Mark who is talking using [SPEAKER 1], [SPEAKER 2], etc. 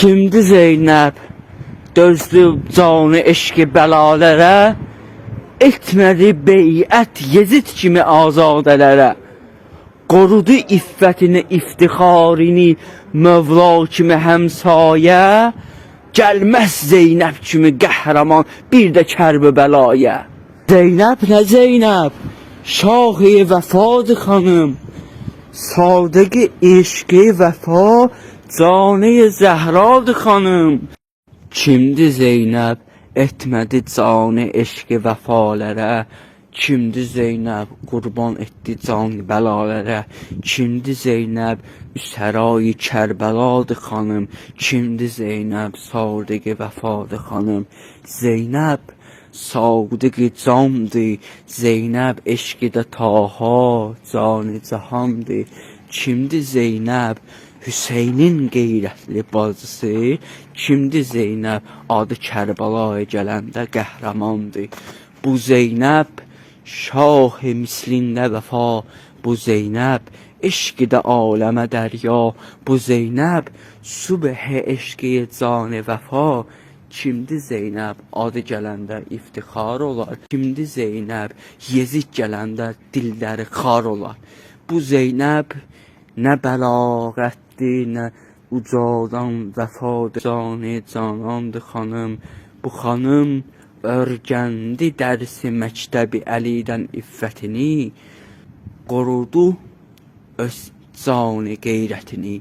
[SPEAKER 1] Kimdi Zeynəb? Dözdü canı eşqi bəlalərə, etmədi beyət Yezid kimi azadələrə. Qorudu iffətini, iftixarini Mövla kimi həmsayə, gəlməz Zeynəb kimi qəhrəman bir də Kərbəlayə. Zeynəb nə Zeynəb? Şah-ı vəfadır xanım, sadəqi eşqi vəfa canı Zəhradır xanım. Kimdi Zeynəb? Etmədi canı eşqi vəfalərə. Kimdi Zeynəb? Qurban etdi can bəlalərə. Kimdi Zeynəb? Üsərayı Kərbəladır xanım. Kimdi Zeynəb? Sadiqi vəfadır xanım. Zeynəb sadiqi candı. Zeynəb eşqi də taha canı cahandı. Kimdi Zeynəb? Hüseynin qeyrətli bacısı. Kimdi Zeynəb? Adı Kərbəlaya gələndə qəhrəmandı. Bu Zeynəb şah-ı mislində vəfa. Bu Zeynəb eşqi də aləmə dərya. Bu Zeynəb subh-i eşqi canı vəfa. Kimdi Zeynəb? Adı gələndə iftixar olar. Kimdi Zeynəb? Yezid gələndə dilləri xar olar. Bu Zeynəb nə bəlağətdir, nə ucadan vəfadır, canı canandı xanım. Bu xanım örgəndi dərsi məktəbi Əlidən iffətini, qorudu öz canı qeyrətini.